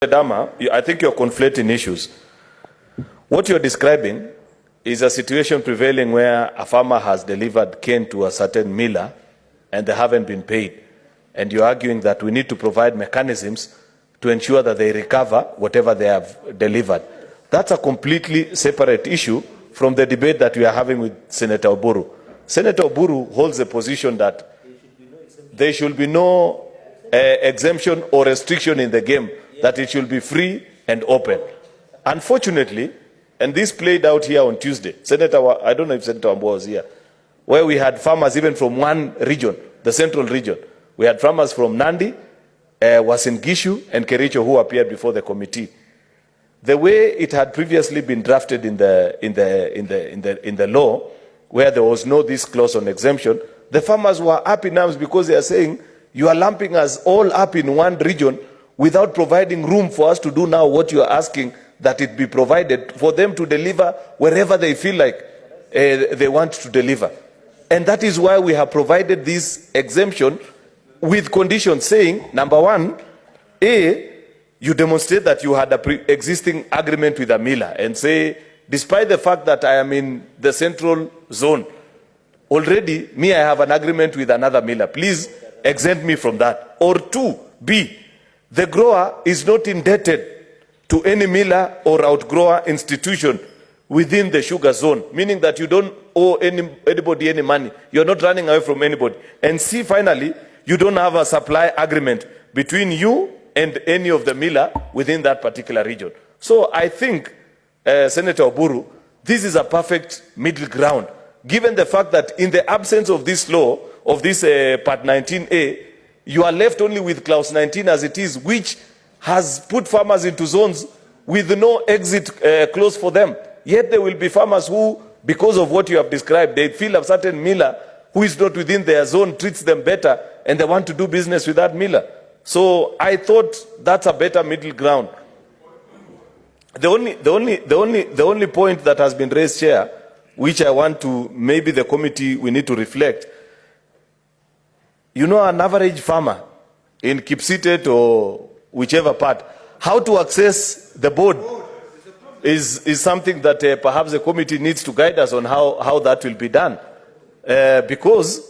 Ledama, I think you're conflating issues. What you're describing is a situation prevailing where a farmer has delivered cane to a certain miller and they haven't been paid. And you're arguing that we need to provide mechanisms to ensure that they recover whatever they have delivered. That's a completely separate issue from the debate that we are having with Senator Oburu. Senator Oburu holds the position that there should be no exemption or restriction in the game, that it should be free and open. Unfortunately, and this played out here on Tuesday, I don't know if Senator Ambo was here, where we had farmers even from one region, the central region. We had farmers from Nandi, Uasin Gishu, and Kericho who appeared before the committee. The way it had previously been drafted in the law, where there was no this clause on exemption, the farmers were up in arms because they are saying, you are lumping us all up in one region without providing room for us to do now what you are asking that it be provided for them to deliver wherever they feel like they want to deliver. And that is why we have provided this exemption with conditions saying, number one, you demonstrate that you had a pre-existing agreement with a miller and say, despite the fact that I am in the central zone, already I have an agreement with another miller. Please exempt me from that. Or two, B, the grower is not indebted to any miller or outgrower institution within the sugar zone, meaning that you don't owe anybody any money. You're not running away from anybody. And C, finally, you don't have a supply agreement between you and any of the miller within that particular region. So I think, Senator Oburu, this is a perfect middle ground, given the fact that in the absence of this law, of this Part 19A, you are left only with Clause 19 as it is, which has put farmers into zones with no exit clause for them. Yet there will be farmers who, because of what you have described, they feel a certain miller who is not within their zone treats them better, and they want to do business with that miller. So I thought that's a better middle ground. The only point that has been raised, Chair, which I want to, maybe the committee, we need to reflect. You know, an average farmer in Kipsigis or whichever part, how to access the board is something that perhaps the committee needs to guide us on how that will be done. Because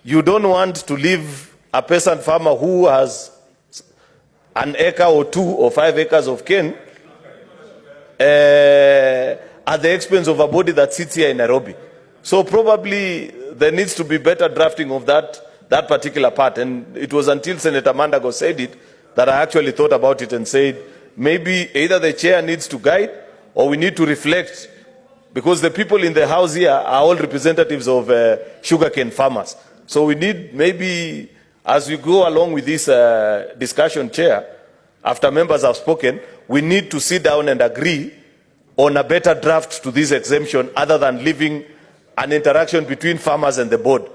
you don't want to leave a peasant farmer who has an acre or 2 or 5 acres of cane at the expense of a body that sits here in Nairobi. So probably there needs to be better drafting of that particular part. And it was until Senator Mandago said it that I actually thought about it and said, maybe either the chair needs to guide or we need to reflect, because the people in the house here are all representatives of sugarcane farmers. So we need, maybe as we go along with this discussion, Chair, after members have spoken, we need to sit down and agree on a better draft to this exemption other than leaving an interaction between farmers and the board.